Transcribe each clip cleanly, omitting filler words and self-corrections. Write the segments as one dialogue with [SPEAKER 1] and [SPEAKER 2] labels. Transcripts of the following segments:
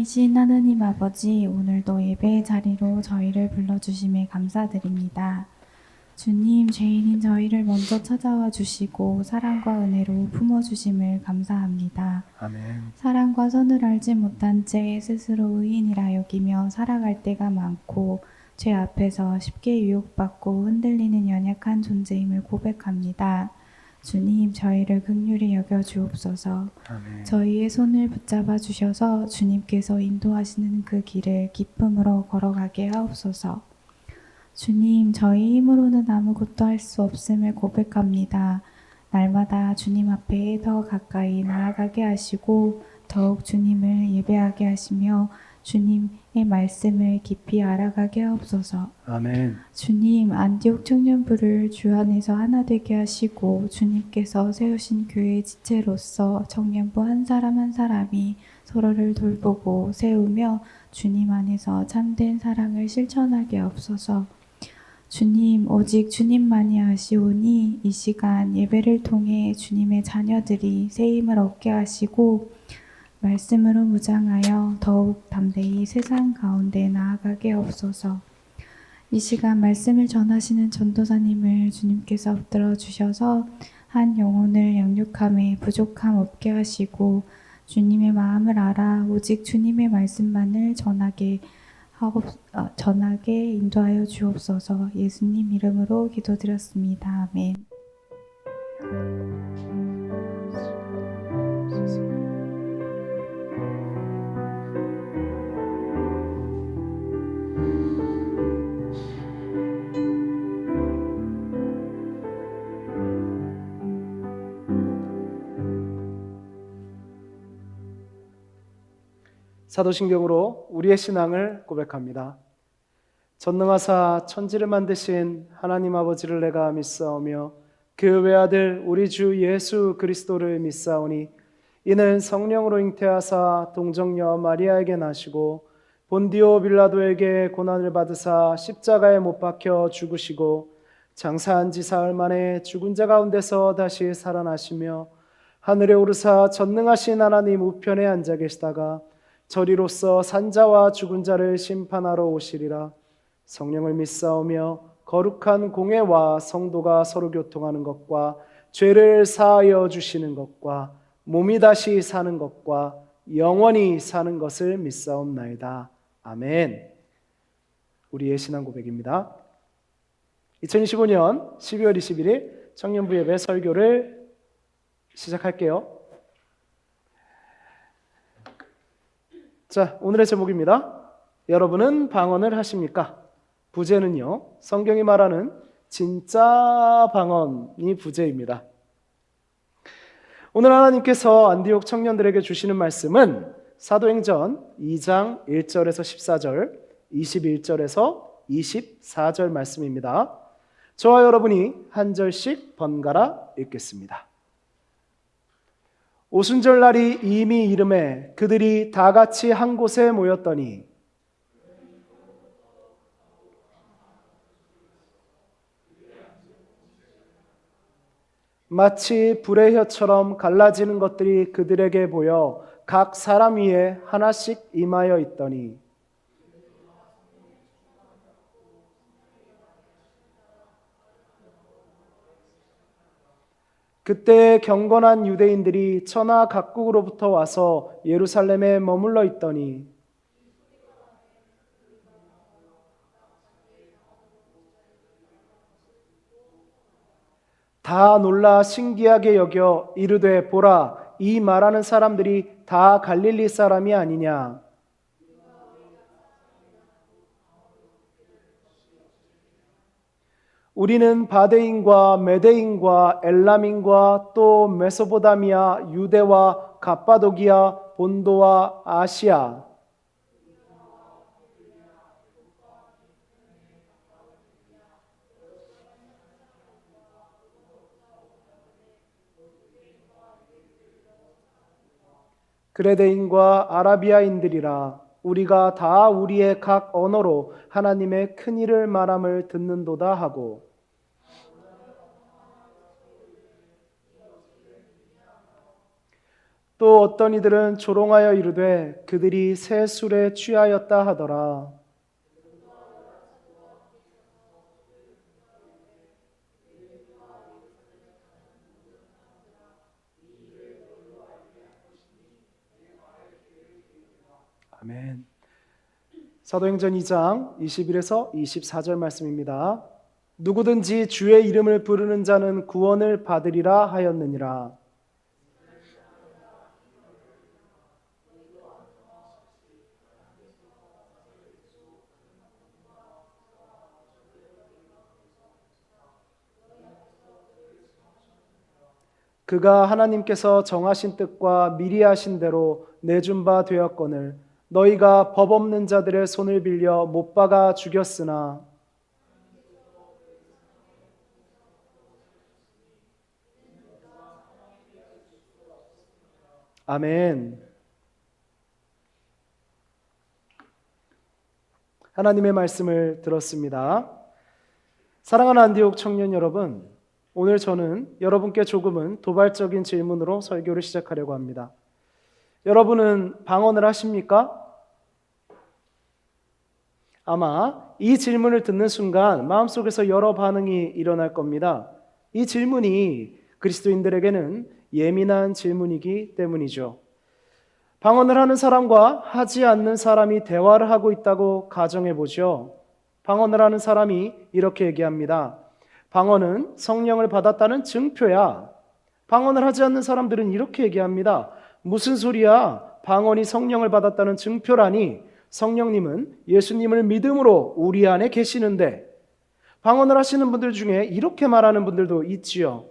[SPEAKER 1] 살아계신 하느님 아버지, 오늘도 예배의 자리로 저희를 불러주심에 감사드립니다. 주님, 죄인인 저희를 먼저 찾아와 주시고 사랑과 은혜로 품어주심을 감사합니다.
[SPEAKER 2] 아멘.
[SPEAKER 1] 사랑과 선을 알지 못한 채 스스로 의인이라 여기며 살아갈 때가 많고 죄 앞에서 쉽게 유혹받고 흔들리는 연약한 존재임을 고백합니다. 주님, 저희를 긍휼히 여겨 주옵소서.
[SPEAKER 2] 아멘.
[SPEAKER 1] 저희의 손을 붙잡아 주셔서 주님께서 인도하시는 그 길을 기쁨으로 걸어가게 하옵소서. 주님, 저희 힘으로는 아무것도 할 수 없음을 고백합니다. 날마다 주님 앞에 더 가까이 나아가게 하시고 더욱 주님을 예배하게 하시며 주님의 말씀을 깊이 알아가게 하옵소서.
[SPEAKER 2] 아멘.
[SPEAKER 1] 주님, 안디옥 청년부를 주 안에서 하나 되게 하시고 주님께서 세우신 교회의 지체로서 청년부 한 사람 한 사람이 서로를 돌보고 세우며 주님 안에서 참된 사랑을 실천하게 하옵소서. 주님, 오직 주님만이 하시오니 이 시간 예배를 통해 주님의 자녀들이 새 힘을 얻게 하시고 말씀으로 무장하여 더욱 담대히 세상 가운데 나아가게 하옵소서. 이 시간 말씀을 전하시는 전도사님을 주님께서 붙들어 주셔서 한 영혼을 양육함에 부족함 없게 하시고 주님의 마음을 알아 오직 주님의 말씀만을 전하게 인도하여 주옵소서. 예수님 이름으로 기도드렸습니다. 아멘.
[SPEAKER 2] 사도신경으로 우리의 신앙을 고백합니다. 전능하사 천지를 만드신 하나님 아버지를 내가 믿사오며 그 외아들 우리 주 예수 그리스도를 믿사오니 이는 성령으로 잉태하사 동정녀 마리아에게 나시고 본디오 빌라도에게 고난을 받으사 십자가에 못 박혀 죽으시고 장사한 지 사흘 만에 죽은 자 가운데서 다시 살아나시며 하늘에 오르사 전능하신 하나님 우편에 앉아 계시다가 저리로서 산자와 죽은 자를 심판하러 오시리라. 성령을 믿사오며 거룩한 공회와 성도가 서로 교통하는 것과 죄를 사하여 주시는 것과 몸이 다시 사는 것과 영원히 사는 것을 믿사옵나이다. 아멘. 우리의 신앙 고백입니다. 2025년 12월 21일 청년부 예배 설교를 시작할게요. 자, 오늘의 제목입니다. 여러분은 방언을 하십니까? 부제는요, 성경이 말하는 진짜 방언이 부제입니다. 오늘 하나님께서 안디옥 청년들에게 주시는 말씀은 사도행전 2장 1절에서 14절, 21절에서 24절 말씀입니다. 저와 여러분이 한 절씩 번갈아 읽겠습니다. 오순절 날이 이미 이름에 그들이 다 같이 한 곳에 모였더니 마치 불의 혀처럼 갈라지는 것들이 그들에게 보여 각 사람 위에 하나씩 임하여 있더니 그때 경건한 유대인들이 천하 각국으로부터 와서 예루살렘에 머물러 있더니 다 놀라 신기하게 여겨 이르되 보라, 이 말하는 사람들이 다 갈릴리 사람이 아니냐. 우리는 바데인과 메데인과 엘람인과 또 메소포타미아, 유대와 갑바도기아, 본도와 아시아, 그레데인과 아라비아인들이라. 우리가 다 우리의 각 언어로 하나님의 큰 일을 말함을 듣는도다 하고 또 어떤 이들은 조롱하여 이르되 그들이 새 술에 취하였다 하더라. 아멘. 사도행전 2장 21에서 24절 말씀입니다. 누구든지 주의 이름을 부르는 자는 구원을 받으리라 하였느니라. 그가 하나님께서 정하신 뜻과 미리 하신 대로 내준 바 되었거늘 너희가 법 없는 자들의 손을 빌려 못 박아 죽였으나 아멘. 하나님의 말씀을 들었습니다. 사랑하는 안디옥 청년 여러분, 오늘 저는 여러분께 조금은 도발적인 질문으로 설교를 시작하려고 합니다. 여러분은 방언을 하십니까? 아마 이 질문을 듣는 순간 마음속에서 여러 반응이 일어날 겁니다. 이 질문이 그리스도인들에게는 예민한 질문이기 때문이죠. 방언을 하는 사람과 하지 않는 사람이 대화를 하고 있다고 가정해 보죠. 방언을 하는 사람이 이렇게 얘기합니다. 방언은 성령을 받았다는 증표야. 방언을 하지 않는 사람들은 이렇게 얘기합니다. 무슨 소리야? 방언이 성령을 받았다는 증표라니. 성령님은 예수님을 믿음으로 우리 안에 계시는데. 방언을 하시는 분들 중에 이렇게 말하는 분들도 있지요.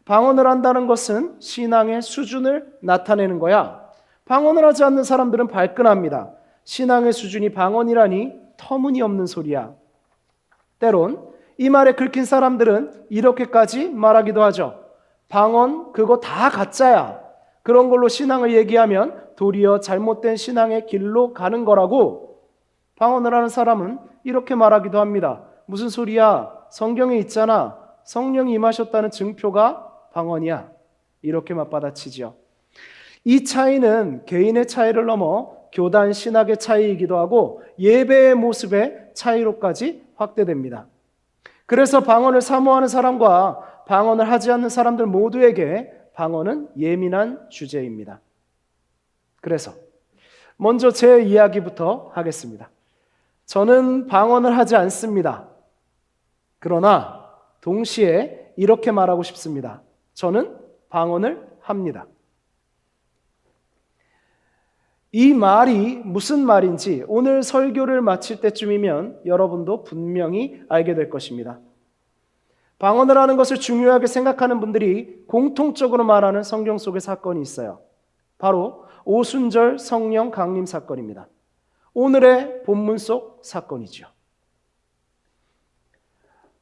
[SPEAKER 2] 방언을 한다는 것은 신앙의 수준을 나타내는 거야. 방언을 하지 않는 사람들은 발끈합니다. 신앙의 수준이 방언이라니 터무니없는 소리야. 때론 이 말에 긁힌 사람들은 이렇게까지 말하기도 하죠. 방언 그거 다 가짜야. 그런 걸로 신앙을 얘기하면 도리어 잘못된 신앙의 길로 가는 거라고. 방언을 하는 사람은 이렇게 말하기도 합니다. 무슨 소리야? 성경에 있잖아. 성령이 임하셨다는 증표가 방언이야. 이렇게 맞받아치죠. 이 차이는 개인의 차이를 넘어 교단 신학의 차이이기도 하고 예배의 모습의 차이로까지 확대됩니다. 그래서 방언을 사모하는 사람과 방언을 하지 않는 사람들 모두에게 방언은 예민한 주제입니다. 그래서 먼저 제 이야기부터 하겠습니다. 저는 방언을 하지 않습니다. 그러나 동시에 이렇게 말하고 싶습니다. 저는 방언을 합니다. 이 말이 무슨 말인지 오늘 설교를 마칠 때쯤이면 여러분도 분명히 알게 될 것입니다. 방언을 하는 것을 중요하게 생각하는 분들이 공통적으로 말하는 성경 속의 사건이 있어요. 바로 오순절 성령 강림 사건입니다. 오늘의 본문 속 사건이죠.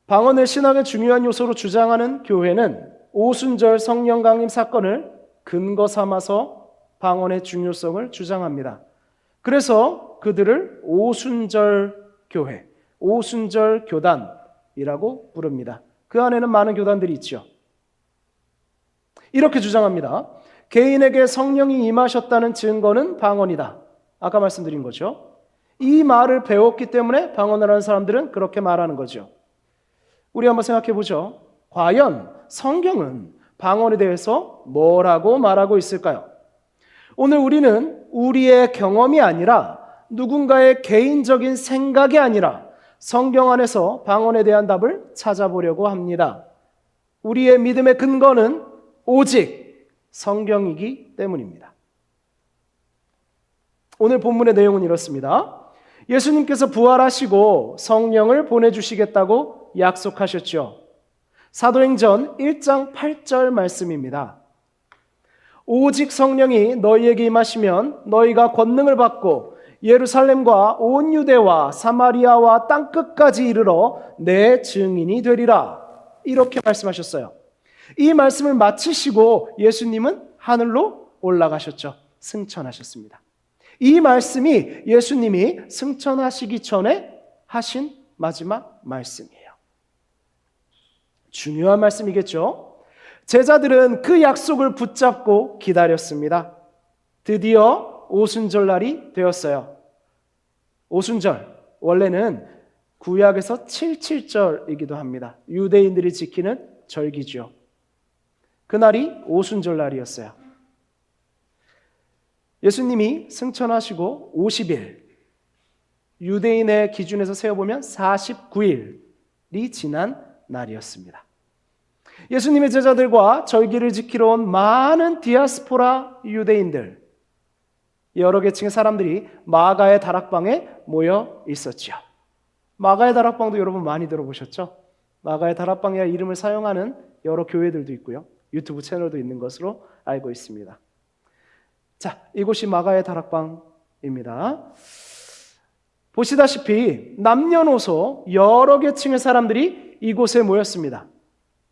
[SPEAKER 2] 방언을 신앙의 중요한 요소로 주장하는 교회는 오순절 성령 강림 사건을 근거 삼아서 방언의 중요성을 주장합니다. 그래서 그들을 오순절 교회, 오순절 교단이라고 부릅니다. 그 안에는 많은 교단들이 있죠. 이렇게 주장합니다. 개인에게 성령이 임하셨다는 증거는 방언이다. 아까 말씀드린 거죠. 이 말을 배웠기 때문에 방언을 하는 사람들은 그렇게 말하는 거죠. 우리 한번 생각해 보죠. 과연 성경은 방언에 대해서 뭐라고 말하고 있을까요? 오늘 우리는 우리의 경험이 아니라 누군가의 개인적인 생각이 아니라 성경 안에서 방언에 대한 답을 찾아보려고 합니다. 우리의 믿음의 근거는 오직 성경이기 때문입니다. 오늘 본문의 내용은 이렇습니다. 예수님께서 부활하시고 성령을 보내주시겠다고 약속하셨죠. 사도행전 1장 8절 말씀입니다. 오직 성령이 너희에게 임하시면 너희가 권능을 받고 예루살렘과 온 유대와 사마리아와 땅끝까지 이르러 내 증인이 되리라. 이렇게 말씀하셨어요. 이 말씀을 마치시고 예수님은 하늘로 올라가셨죠. 승천하셨습니다. 이 말씀이 예수님이 승천하시기 전에 하신 마지막 말씀이에요. 중요한 말씀이겠죠. 제자들은 그 약속을 붙잡고 기다렸습니다. 드디어 오순절날이 되었어요. 오순절, 원래는 구약에서 77절이기도 합니다. 유대인들이 지키는 절기죠. 그날이 오순절날이었어요. 예수님이 승천하시고 50일, 유대인의 기준에서 세어보면 49일이 지난 날이었습니다. 예수님의 제자들과 절기를 지키러 온 많은 디아스포라 유대인들, 여러 계층의 사람들이 마가의 다락방에 모여 있었죠. 마가의 다락방도 여러분 많이 들어보셨죠? 마가의 다락방이라 이름을 사용하는 여러 교회들도 있고요. 유튜브 채널도 있는 것으로 알고 있습니다. 자, 이곳이 마가의 다락방입니다. 보시다시피 남녀노소 여러 계층의 사람들이 이곳에 모였습니다.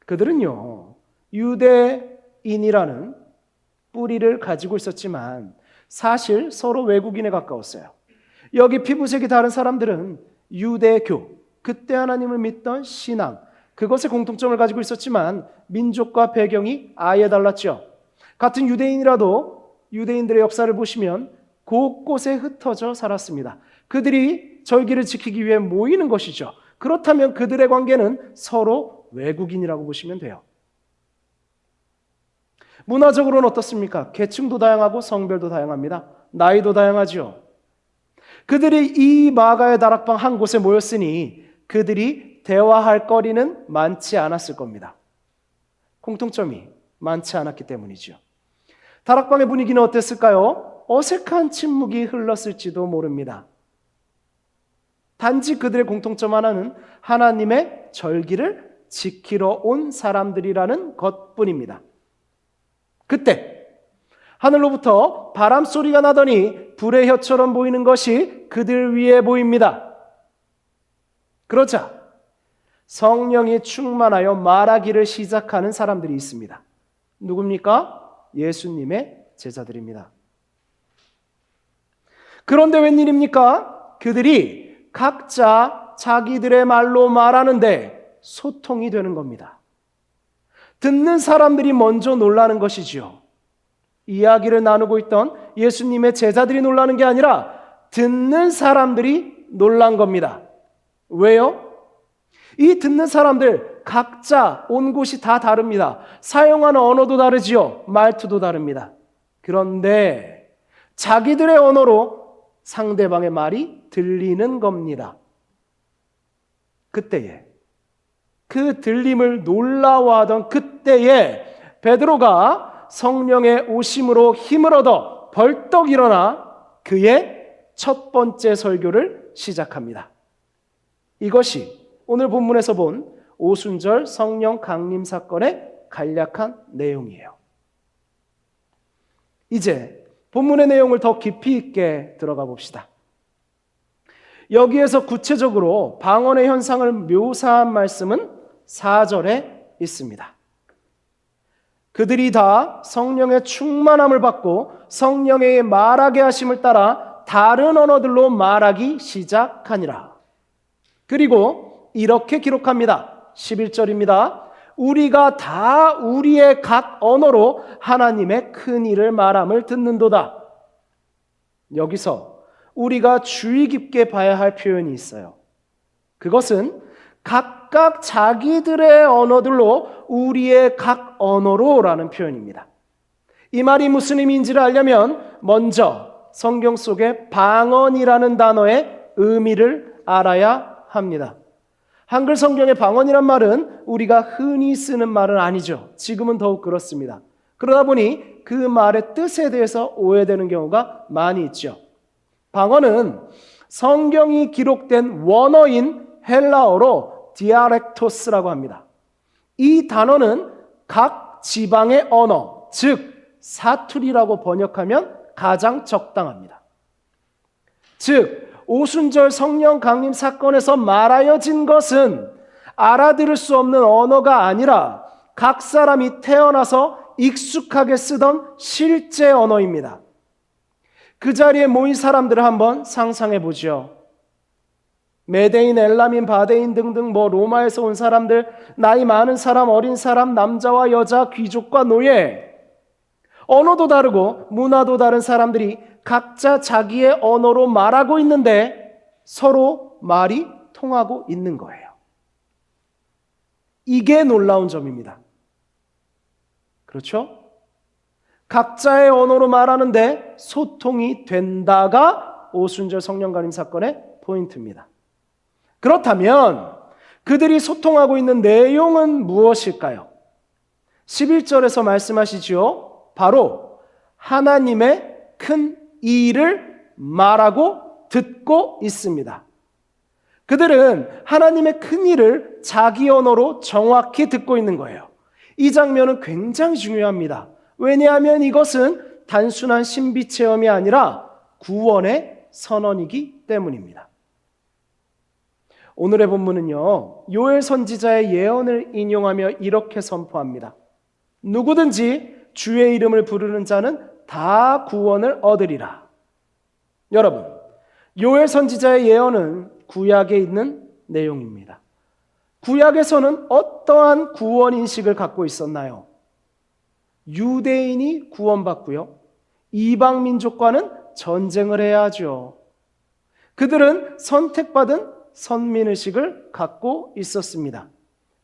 [SPEAKER 2] 그들은요, 유대인이라는 뿌리를 가지고 있었지만 사실 서로 외국인에 가까웠어요. 여기 피부색이 다른 사람들은 유대교, 그때 하나님을 믿던 신앙, 그것의 공통점을 가지고 있었지만 민족과 배경이 아예 달랐죠. 같은 유대인이라도 유대인들의 역사를 보시면 곳곳에 흩어져 살았습니다. 그들이 절기를 지키기 위해 모이는 것이죠. 그렇다면 그들의 관계는 서로 외국인이라고 보시면 돼요. 문화적으로는 어떻습니까? 계층도 다양하고 성별도 다양합니다. 나이도 다양하죠. 그들이 이 마가의 다락방 한 곳에 모였으니 그들이 대화할 거리는 많지 않았을 겁니다. 공통점이 많지 않았기 때문이죠. 다락방의 분위기는 어땠을까요? 어색한 침묵이 흘렀을지도 모릅니다. 단지 그들의 공통점 하나는 하나님의 절기를 지키러 온 사람들이라는 것뿐입니다. 그때 하늘로부터 바람 소리가 나더니 불의 혀처럼 보이는 것이 그들 위에 보입니다. 그러자 성령이 충만하여 말하기를 시작하는 사람들이 있습니다. 누굽니까? 예수님의 제자들입니다. 그런데 웬일입니까? 그들이 각자 자기들의 말로 말하는데 소통이 되는 겁니다. 듣는 사람들이 먼저 놀라는 것이지요. 이야기를 나누고 있던 예수님의 제자들이 놀라는 게 아니라 듣는 사람들이 놀란 겁니다. 왜요? 이 듣는 사람들 각자 온 곳이 다 다릅니다. 사용하는 언어도 다르지요. 말투도 다릅니다. 그런데 자기들의 언어로 상대방의 말이 들리는 겁니다. 그때에 그 들림을 놀라워하던 그때에 베드로가 성령의 오심으로 힘을 얻어 벌떡 일어나 그의 첫 번째 설교를 시작합니다. 이것이 오늘 본문에서 본 오순절 성령 강림 사건의 간략한 내용이에요. 이제 본문의 내용을 더 깊이 있게 들어가 봅시다. 여기에서 구체적으로 방언의 현상을 묘사한 말씀은 4절에 있습니다. 그들이 다 성령의 충만함을 받고 성령의 말하게 하심을 따라 다른 언어들로 말하기 시작하니라. 그리고 이렇게 기록합니다. 11절입니다. 우리가 다 우리의 각 언어로 하나님의 큰 일을 말함을 듣는도다. 여기서 우리가 주의 깊게 봐야 할 표현이 있어요. 그것은 각각 자기들의 언어들로 우리의 각 언어로라는 표현입니다. 이 말이 무슨 의미인지를 알려면 먼저 성경 속의 방언이라는 단어의 의미를 알아야 합니다. 한글 성경의 방언이란 말은 우리가 흔히 쓰는 말은 아니죠. 지금은 더욱 그렇습니다. 그러다 보니 그 말의 뜻에 대해서 오해되는 경우가 많이 있죠. 방언은 성경이 기록된 원어인 헬라어로 디아렉토스라고 합니다. 이 단어는 각 지방의 언어, 즉 사투리라고 번역하면 가장 적당합니다. 즉 오순절 성령 강림 사건에서 말하여진 것은 알아들을 수 없는 언어가 아니라 각 사람이 태어나서 익숙하게 쓰던 실제 언어입니다. 그 자리에 모인 사람들을 한번 상상해 보죠. 메데인, 엘라민, 바데인 등등 로마에서 온 사람들, 나이 많은 사람, 어린 사람, 남자와 여자, 귀족과 노예, 언어도 다르고 문화도 다른 사람들이 각자 자기의 언어로 말하고 있는데 서로 말이 통하고 있는 거예요. 이게 놀라운 점입니다. 그렇죠? 각자의 언어로 말하는데 소통이 된다가 오순절 성령가림 사건의 포인트입니다. 그렇다면 그들이 소통하고 있는 내용은 무엇일까요? 11절에서 말씀하시지요. 바로 하나님의 큰 일을 말하고 듣고 있습니다. 그들은 하나님의 큰 일을 자기 언어로 정확히 듣고 있는 거예요. 이 장면은 굉장히 중요합니다. 왜냐하면 이것은 단순한 신비 체험이 아니라 구원의 선언이기 때문입니다. 오늘의 본문은요, 요엘 선지자의 예언을 인용하며 이렇게 선포합니다. 누구든지 주의 이름을 부르는 자는 다 구원을 얻으리라. 여러분, 요엘 선지자의 예언은 구약에 있는 내용입니다. 구약에서는 어떠한 구원 인식을 갖고 있었나요? 유대인이 구원받고요, 이방 민족과는 전쟁을 해야 하죠. 그들은 선택받은 선민의식을 갖고 있었습니다.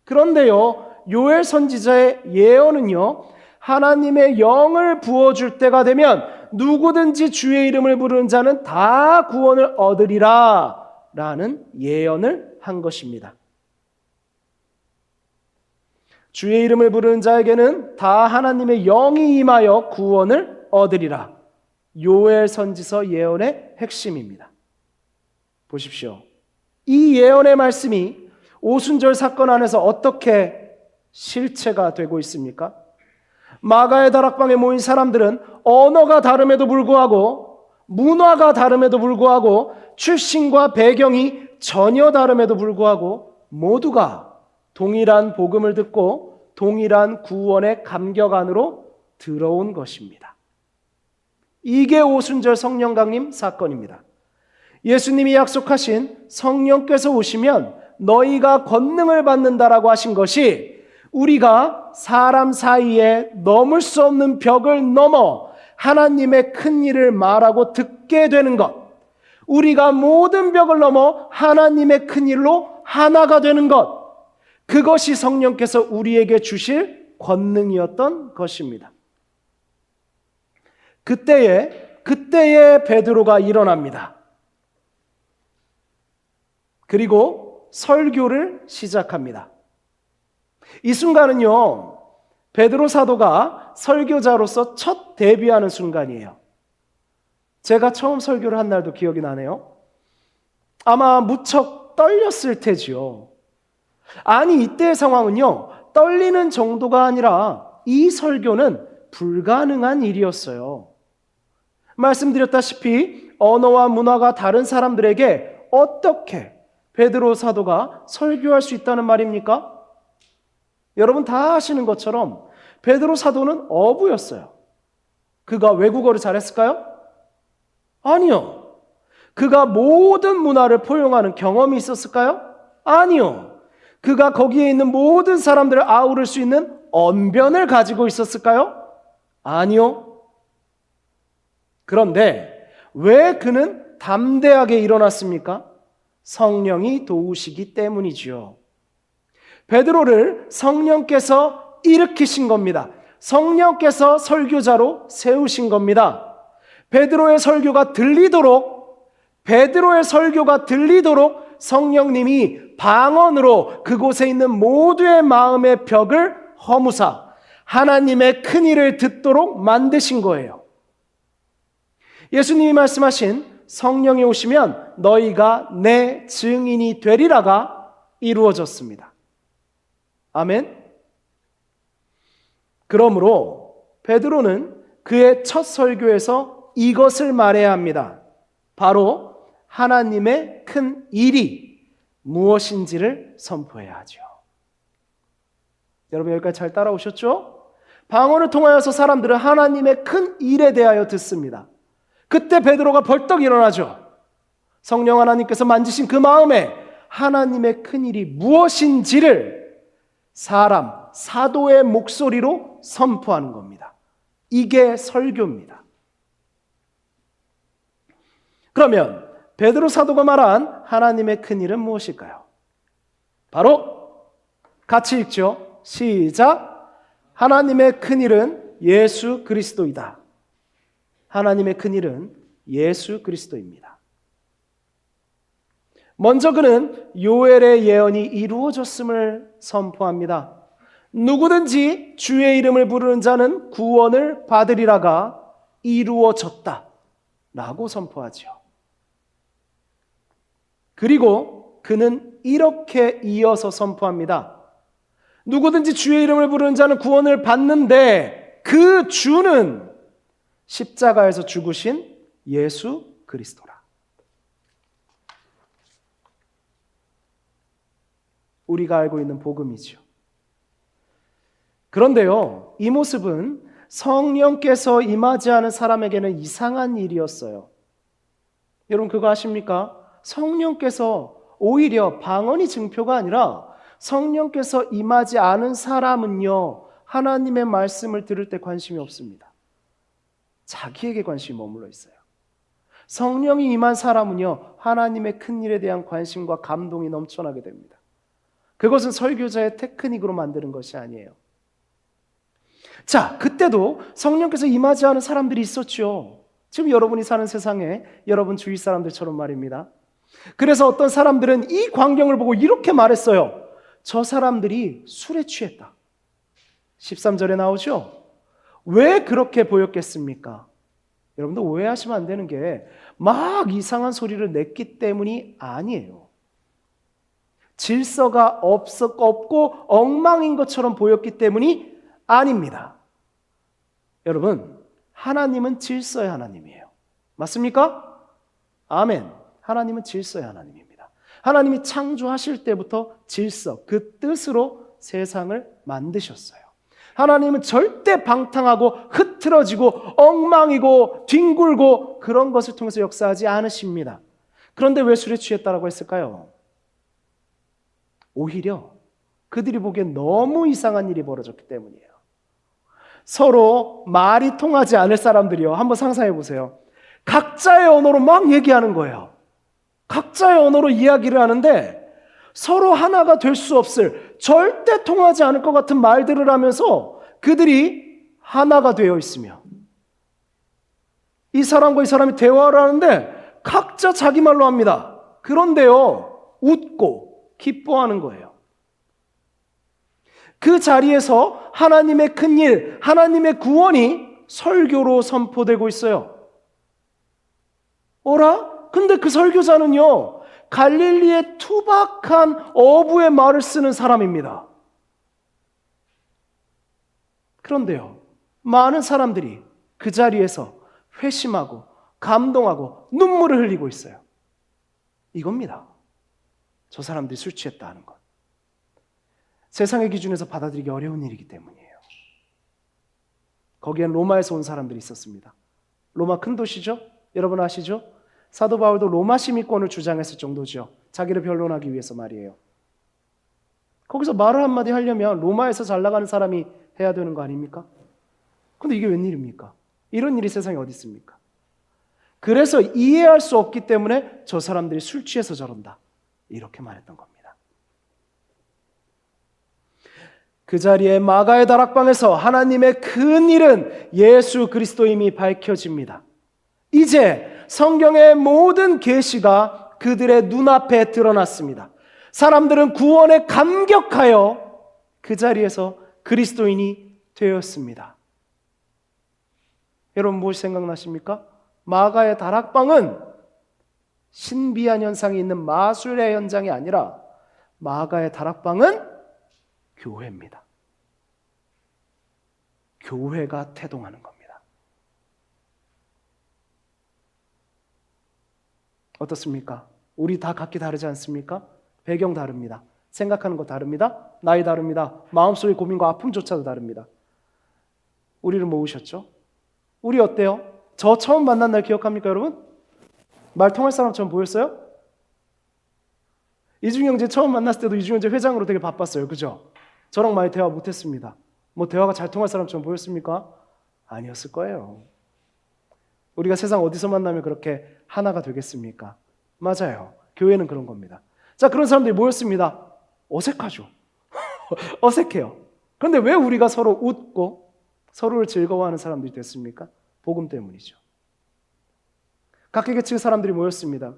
[SPEAKER 2] 그런데요, 요엘 선지자의 예언은요, 하나님의 영을 부어줄 때가 되면 누구든지 주의 이름을 부르는 자는 다 구원을 얻으리라 라는 예언을 한 것입니다. 주의 이름을 부르는 자에게는 다 하나님의 영이 임하여 구원을 얻으리라. 요엘 선지서 예언의 핵심입니다. 보십시오. 이 예언의 말씀이 오순절 사건 안에서 어떻게 실체가 되고 있습니까? 마가의 다락방에 모인 사람들은 언어가 다름에도 불구하고, 문화가 다름에도 불구하고, 출신과 배경이 전혀 다름에도 불구하고 모두가 동일한 복음을 듣고 동일한 구원의 감격 안으로 들어온 것입니다. 이게 오순절 성령 강림 사건입니다. 예수님이 약속하신 성령께서 오시면 너희가 권능을 받는다라고 하신 것이 우리가 사람 사이에 넘을 수 없는 벽을 넘어 하나님의 큰 일을 말하고 듣게 되는 것, 우리가 모든 벽을 넘어 하나님의 큰 일로 하나가 되는 것, 그것이 성령께서 우리에게 주실 권능이었던 것입니다. 그때에 베드로가 일어납니다. 그리고 설교를 시작합니다. 이 순간은요, 베드로 사도가 설교자로서 첫 데뷔하는 순간이에요. 제가 처음 설교를 한 날도 기억이 나네요. 아마 무척 떨렸을 테지요. 아니, 이때의 상황은요, 떨리는 정도가 아니라 이 설교는 불가능한 일이었어요. 말씀드렸다시피 언어와 문화가 다른 사람들에게 어떻게 베드로 사도가 설교할 수 있다는 말입니까? 여러분 다 아시는 것처럼 베드로 사도는 어부였어요. 그가 외국어를 잘했을까요? 아니요. 그가 모든 문화를 포용하는 경험이 있었을까요? 아니요. 그가 거기에 있는 모든 사람들을 아우를 수 있는 언변을 가지고 있었을까요? 아니요. 그런데 왜 그는 담대하게 일어났습니까? 성령이 도우시기 때문이지요. 베드로를 성령께서 일으키신 겁니다. 성령께서 설교자로 세우신 겁니다. 베드로의 설교가 들리도록 성령님이 방언으로 그곳에 있는 모두의 마음의 벽을 허무사 하나님의 큰 일을 듣도록 만드신 거예요. 예수님이 말씀하신 성령이 오시면 너희가 내 증인이 되리라가 이루어졌습니다. 아멘. 그러므로 베드로는 그의 첫 설교에서 이것을 말해야 합니다. 바로 하나님의 큰 일이 무엇인지를 선포해야 하죠. 여러분 여기까지 잘 따라오셨죠? 방언을 통하여서 사람들은 하나님의 큰 일에 대하여 듣습니다. 그때 베드로가 벌떡 일어나죠. 성령 하나님께서 만지신 그 마음에 하나님의 큰 일이 무엇인지를 사도의 목소리로 선포하는 겁니다. 이게 설교입니다. 그러면 베드로 사도가 말한 하나님의 큰일은 무엇일까요? 바로 같이 읽죠. 시작. 하나님의 큰일은 예수 그리스도이다. 하나님의 큰일은 예수 그리스도입니다. 먼저 그는 요엘의 예언이 이루어졌음을 선포합니다. 누구든지 주의 이름을 부르는 자는 구원을 받으리라가 이루어졌다 라고 선포하죠. 그리고 그는 이렇게 이어서 선포합니다. 누구든지 주의 이름을 부르는 자는 구원을 받는데 그 주는 십자가에서 죽으신 예수 그리스도라. 우리가 알고 있는 복음이죠. 그런데요, 이 모습은 성령께서 임하지 않은 사람에게는 이상한 일이었어요. 여러분 그거 아십니까? 성령께서 오히려 방언이 증표가 아니라 성령께서 임하지 않은 사람은요, 하나님의 말씀을 들을 때 관심이 없습니다. 자기에게 관심이 머물러 있어요. 성령이 임한 사람은요, 하나님의 큰 일에 대한 관심과 감동이 넘쳐나게 됩니다. 그것은 설교자의 테크닉으로 만드는 것이 아니에요. 자, 그때도 성령께서 임하지 않은 사람들이 있었죠. 지금 여러분이 사는 세상에 여러분 주위 사람들처럼 말입니다. 그래서 어떤 사람들은 이 광경을 보고 이렇게 말했어요. 저 사람들이 술에 취했다. 13절에 나오죠. 왜 그렇게 보였겠습니까? 여러분들 오해하시면 안 되는 게 막 이상한 소리를 냈기 때문이 아니에요. 질서가 없고 엉망인 것처럼 보였기 때문이 아닙니다. 여러분, 하나님은 질서의 하나님이에요. 맞습니까? 아멘. 하나님은 질서의 하나님입니다. 하나님이 창조하실 때부터 질서, 그 뜻으로 세상을 만드셨어요. 하나님은 절대 방탕하고 흐트러지고 엉망이고 뒹굴고 그런 것을 통해서 역사하지 않으십니다. 그런데 왜 술에 취했다라고 했을까요? 오히려 그들이 보기엔 너무 이상한 일이 벌어졌기 때문이에요. 서로 말이 통하지 않을 사람들이요. 한번 상상해 보세요. 각자의 언어로 막 얘기하는 거예요. 각자의 언어로 이야기를 하는데 서로 하나가 될 수 없을, 절대 통하지 않을 것 같은 말들을 하면서 그들이 하나가 되어 있으며 이 사람과 이 사람이 대화를 하는데 각자 자기 말로 합니다. 그런데요, 웃고 기뻐하는 거예요. 그 자리에서 하나님의 큰일, 하나님의 구원이 설교로 선포되고 있어요. 어라? 근데 그 설교자는요, 갈릴리의 투박한 어부의 말을 쓰는 사람입니다. 그런데요, 많은 사람들이 그 자리에서 회심하고 감동하고 눈물을 흘리고 있어요. 이겁니다. 저 사람들이 술 취했다 하는 것. 세상의 기준에서 받아들이기 어려운 일이기 때문이에요. 거기엔 로마에서 온 사람들이 있었습니다. 로마 큰 도시죠? 여러분 아시죠? 사도 바울도 로마 시민권을 주장했을 정도죠. 자기를 변론하기 위해서 말이에요. 거기서 말을 한마디 하려면 로마에서 잘 나가는 사람이 해야 되는 거 아닙니까? 근데 이게 웬일입니까? 이런 일이 세상에 어디 있습니까? 그래서 이해할 수 없기 때문에 저 사람들이 술 취해서 저런다. 이렇게 말했던 겁니다. 그 자리에 마가의 다락방에서 하나님의 큰 일은 예수 그리스도임이 밝혀집니다. 이제 성경의 모든 계시가 그들의 눈앞에 드러났습니다. 사람들은 구원에 감격하여 그 자리에서 그리스도인이 되었습니다. 여러분 무엇이 생각나십니까? 마가의 다락방은 신비한 현상이 있는 마술의 현장이 아니라 마가의 다락방은 교회입니다. 교회가 태동하는 겁니다. 어떻습니까? 우리 다 각기 다르지 않습니까? 배경 다릅니다. 생각하는 거 다릅니다. 나이 다릅니다. 마음속의 고민과 아픔조차도 다릅니다. 우리를 모으셨죠? 우리 어때요? 저 처음 만난 날 기억합니까, 여러분? 말 통할 사람처럼 보였어요? 이중희 형제 처음 만났을 때도 이중희 형제 회장으로 되게 바빴어요. 그죠? 저랑 많이 대화 못했습니다. 뭐 대화가 잘 통할 사람처럼 보였습니까? 아니었을 거예요. 우리가 세상 어디서 만나면 그렇게 하나가 되겠습니까? 맞아요. 교회는 그런 겁니다. 자, 그런 사람들이 모였습니다. 어색하죠. 어색해요. 그런데 왜 우리가 서로 웃고 서로를 즐거워하는 사람들이 됐습니까? 복음 때문이죠. 각계 계층의 사람들이 모였습니다.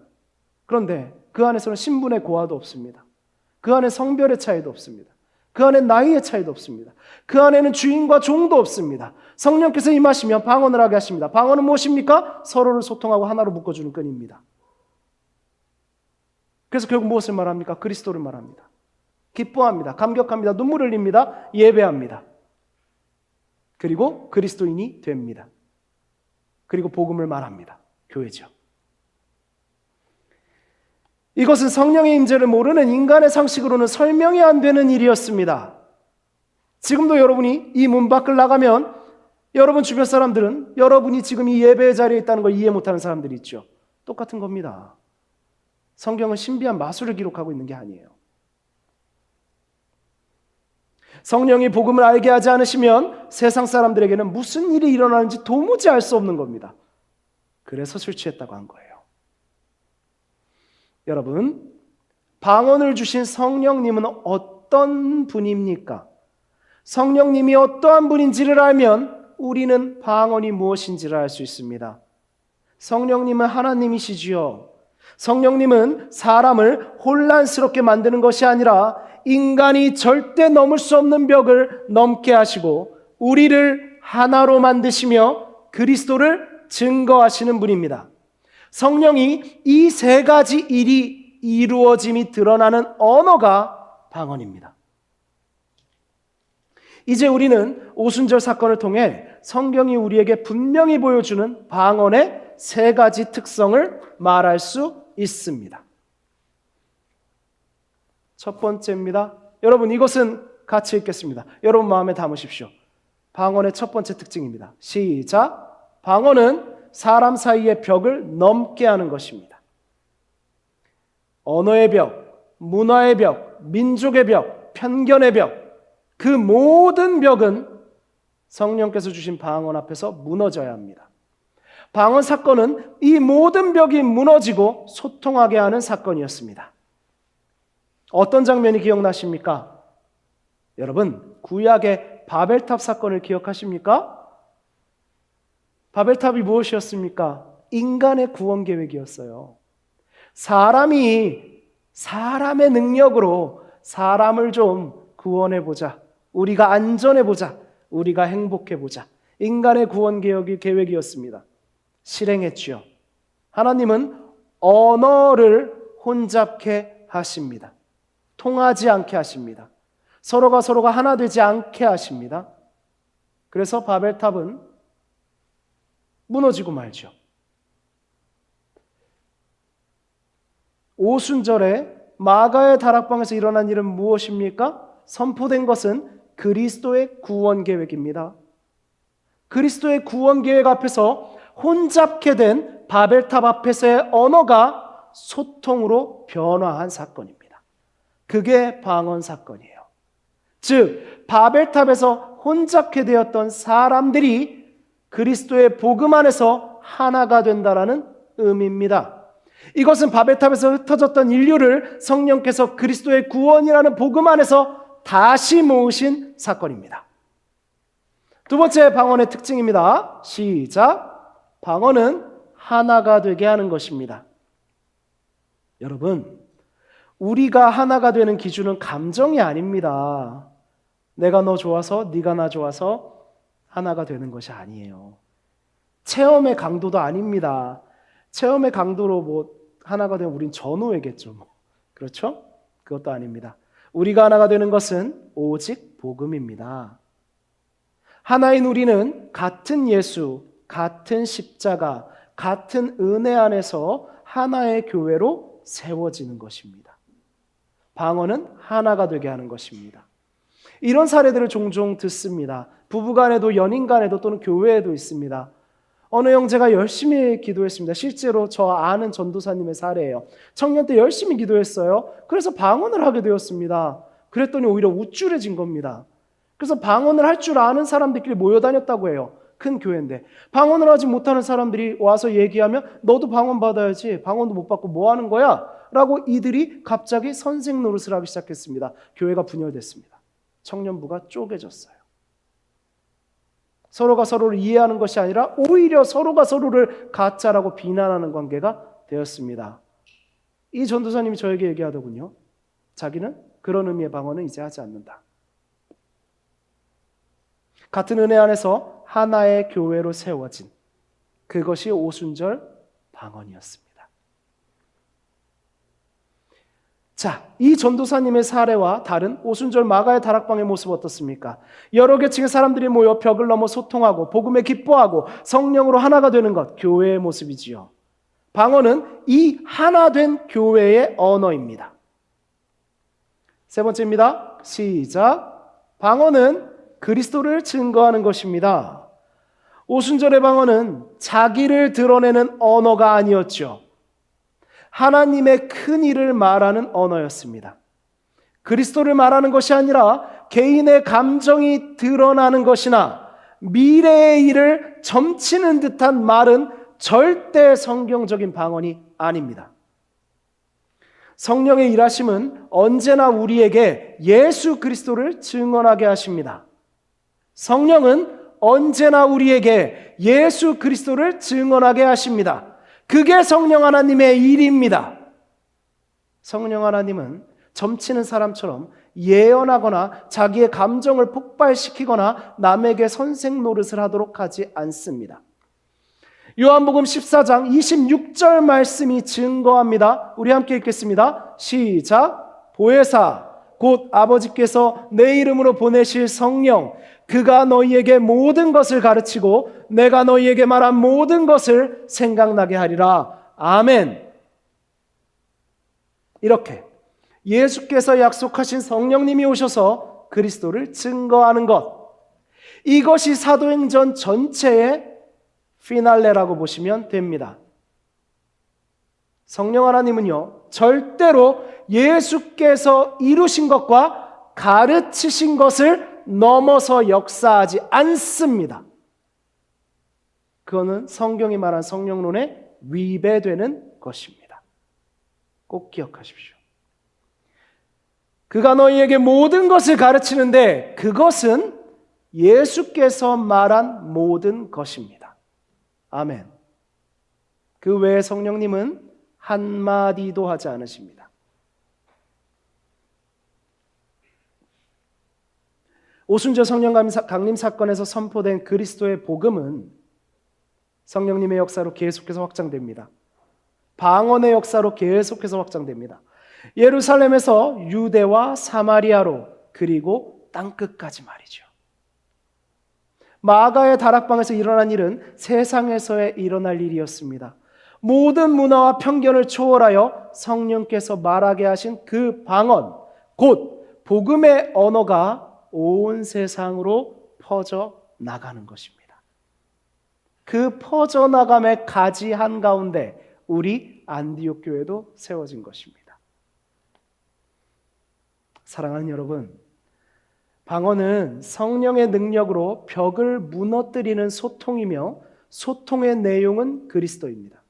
[SPEAKER 2] 그런데 그 안에서는 신분의 고하도 없습니다. 그 안에 성별의 차이도 없습니다. 그 안에 나이의 차이도 없습니다. 그 안에는 주인과 종도 없습니다. 성령께서 임하시면 방언을 하게 하십니다. 방언은 무엇입니까? 서로를 소통하고 하나로 묶어주는 끈입니다. 그래서 결국 무엇을 말합니까? 그리스도를 말합니다. 기뻐합니다. 감격합니다. 눈물 흘립니다. 예배합니다. 그리고 그리스도인이 됩니다. 그리고 복음을 말합니다. 교회죠. 이것은 성령의 임재를 모르는 인간의 상식으로는 설명이 안 되는 일이었습니다. 지금도 여러분이 이 문 밖을 나가면 여러분 주변 사람들은 여러분이 지금 이 예배의 자리에 있다는 걸 이해 못하는 사람들이 있죠. 똑같은 겁니다. 성경은 신비한 마술을 기록하고 있는 게 아니에요. 성령이 복음을 알게 하지 않으시면 세상 사람들에게는 무슨 일이 일어나는지 도무지 알 수 없는 겁니다. 그래서 술 취했다고 한 거예요. 여러분, 방언을 주신 성령님은 어떤 분입니까? 성령님이 어떠한 분인지를 알면 우리는 방언이 무엇인지를 알 수 있습니다. 성령님은 하나님이시지요. 성령님은 사람을 혼란스럽게 만드는 것이 아니라 인간이 절대 넘을 수 없는 벽을 넘게 하시고 우리를 하나로 만드시며 그리스도를 증거하시는 분입니다. 성령이 이 세 가지 일이 이루어짐이 드러나는 언어가 방언입니다. 이제 우리는 오순절 사건을 통해 성경이 우리에게 분명히 보여주는 방언의 세 가지 특성을 말할 수 있습니다. 첫 번째입니다. 여러분, 이것은 같이 읽겠습니다. 여러분 마음에 담으십시오. 방언의 첫 번째 특징입니다. 시작. 방언은 사람 사이의 벽을 넘게 하는 것입니다. 언어의 벽, 문화의 벽, 민족의 벽, 편견의 벽, 그 모든 벽은 성령께서 주신 방언 앞에서 무너져야 합니다. 방언 사건은 이 모든 벽이 무너지고 소통하게 하는 사건이었습니다. 어떤 장면이 기억나십니까? 여러분, 구약의 바벨탑 사건을 기억하십니까? 바벨탑이 무엇이었습니까? 인간의 구원 계획이었어요. 사람이 사람의 능력으로 사람을 좀 구원해보자. 우리가 안전해보자. 우리가 행복해보자. 인간의 구원 계획이었습니다. 실행했지요. 하나님은 언어를 혼잡케 하십니다. 통하지 않게 하십니다. 서로가 하나 되지 않게 하십니다. 그래서 바벨탑은 무너지고 말죠. 오순절에 마가의 다락방에서 일어난 일은 무엇입니까? 선포된 것은 그리스도의 구원 계획입니다. 그리스도의 구원 계획 앞에서 혼잡게 된 바벨탑 앞에서의 언어가 소통으로 변화한 사건입니다. 그게 방언 사건이에요. 즉, 바벨탑에서 혼잡게 되었던 사람들이 그리스도의 복음 안에서 하나가 된다라는 의미입니다. 이것은 바벨탑에서 흩어졌던 인류를 성령께서 그리스도의 구원이라는 복음 안에서 다시 모으신 사건입니다. 두 번째 방언의 특징입니다. 시작. 방언은 하나가 되게 하는 것입니다. 여러분, 우리가 하나가 되는 기준은 감정이 아닙니다. 내가 너 좋아서 네가 나 좋아서 하나가 되는 것이 아니에요. 체험의 강도도 아닙니다. 체험의 강도로 하나가 되면 우린 전우회겠죠. 그렇죠? 그것도 아닙니다. 우리가 하나가 되는 것은 오직 복음입니다. 하나인 우리는 같은 예수, 같은 십자가, 같은 은혜 안에서 하나의 교회로 세워지는 것입니다. 방언은 하나가 되게 하는 것입니다. 이런 사례들을 종종 듣습니다. 부부간에도 연인간에도 또는 교회에도 있습니다. 어느 형제가 열심히 기도했습니다. 실제로 저 아는 전도사님의 사례예요. 청년 때 열심히 기도했어요. 그래서 방언을 하게 되었습니다. 그랬더니 오히려 우쭐해진 겁니다. 그래서 방언을 할 줄 아는 사람들끼리 모여 다녔다고 해요. 큰 교회인데 방언을 하지 못하는 사람들이 와서 얘기하면 너도 방언 받아야지, 방언도 못 받고 뭐 하는 거야? 라고 이들이 갑자기 선생 노릇을 하기 시작했습니다. 교회가 분열됐습니다. 청년부가 쪼개졌어요. 서로가 서로를 이해하는 것이 아니라 오히려 서로가 서로를 가짜라고 비난하는 관계가 되었습니다. 이 전도사님이 저에게 얘기하더군요. 자기는 그런 의미의 방언은 이제 하지 않는다. 같은 은혜 안에서 하나의 교회로 세워진 그것이 오순절 방언이었습니다. 자, 이 전도사님의 사례와 다른 오순절 마가의 다락방의 모습 어떻습니까? 여러 계층의 사람들이 모여 벽을 넘어 소통하고 복음에 기뻐하고 성령으로 하나가 되는 것, 교회의 모습이지요. 방언은 이 하나된 교회의 언어입니다. 세 번째입니다. 시작. 방언은 그리스도를 증거하는 것입니다. 오순절의 방언은 자기를 드러내는 언어가 아니었죠. 하나님의 큰 일을 말하는 언어였습니다. 그리스도를 말하는 것이 아니라 개인의 감정이 드러나는 것이나 미래의 일을 점치는 듯한 말은 절대 성경적인 방언이 아닙니다. 성령의 일하심은 언제나 우리에게 예수 그리스도를 증언하게 하십니다. 성령은 언제나 우리에게 예수 그리스도를 증언하게 하십니다. 그게 성령 하나님의 일입니다. 성령 하나님은 점치는 사람처럼 예언하거나 자기의 감정을 폭발시키거나 남에게 선생 노릇을 하도록 하지 않습니다. 요한복음 14장 26절 말씀이 증거합니다. 우리 함께 읽겠습니다. 시작. 보혜사 곧 아버지께서 내 이름으로 보내실 성령 그가 너희에게 모든 것을 가르치고 내가 너희에게 말한 모든 것을 생각나게 하리라. 아멘. 이렇게 예수께서 약속하신 성령님이 오셔서 그리스도를 증거하는 것, 이것이 사도행전 전체의 피날레라고 보시면 됩니다. 성령 하나님은요, 절대로 예수께서 이루신 것과 가르치신 것을 넘어서 역사하지 않습니다. 그거는 성경이 말한 성령론에 위배되는 것입니다. 꼭 기억하십시오. 그가 너희에게 모든 것을 가르치는데 그것은 예수께서 말한 모든 것입니다. 아멘. 그 외에 성령님은 한마디도 하지 않으십니다. 오순절 성령 강림 사건에서 선포된 그리스도의 복음은 성령님의 역사로 계속해서 확장됩니다. 방언의 역사로 계속해서 확장됩니다. 예루살렘에서 유대와 사마리아로 그리고 땅끝까지 말이죠. 마가의 다락방에서 일어난 일은 세상에서의 일어날 일이었습니다. 모든 문화와 편견을 초월하여 성령께서 말하게 하신 그 방언, 곧 복음의 언어가 온 세상으로 퍼져 나가는 것입니다. 그 퍼져나감의 가지 한가운데 우리 안디옥 교회도 세워진 것입니다. 사랑하는 여러분, 방언은 성령의 능력으로 벽을 무너뜨리는 소통이며 소통의 내용은 그리스도입니다.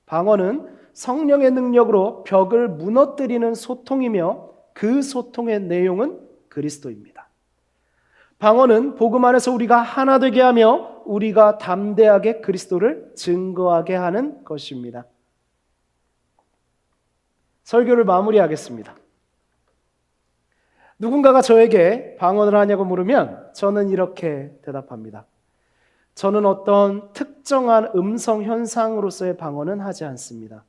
[SPEAKER 2] 방언은 성령의 능력으로 벽을 무너뜨리는 소통이며 그 소통의 내용은 그리스도입니다. 방언은 복음 안에서 우리가 하나 되게 하며 우리가 담대하게 그리스도를 증거하게 하는 것입니다. 설교를 마무리하겠습니다. 누군가가 저에게 방언을 하냐고 물으면 저는 이렇게 대답합니다. 저는 어떤 특정한 음성 현상으로서의 방언은 하지 않습니다.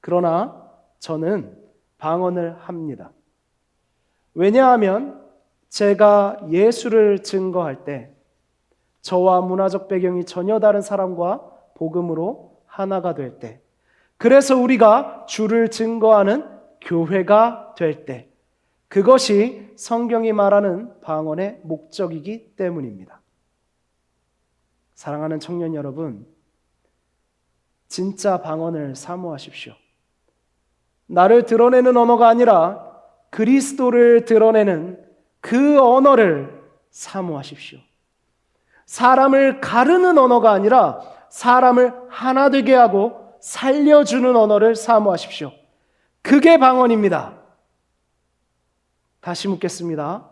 [SPEAKER 2] 그러나 저는 방언을 합니다. 왜냐하면 제가 예수를 증거할 때 저와 문화적 배경이 전혀 다른 사람과 복음으로 하나가 될 때, 그래서 우리가 주를 증거하는 교회가 될 때, 그것이 성경이 말하는 방언의 목적이기 때문입니다. 사랑하는 청년 여러분, 진짜 방언을 사모하십시오. 나를 드러내는 언어가 아니라 그리스도를 드러내는 그 언어를 사모하십시오. 사람을 가르는 언어가 아니라 사람을 하나 되게 하고 살려주는 언어를 사모하십시오. 그게 방언입니다. 다시 묻겠습니다.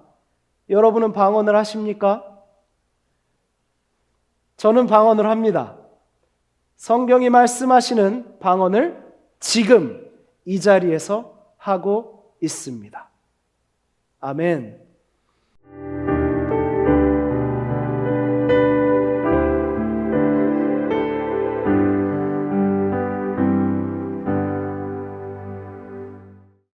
[SPEAKER 2] 여러분은 방언을 하십니까? 저는 방언을 합니다. 성경이 말씀하시는 방언을 지금 이 자리에서 하고 있습니다. 아멘.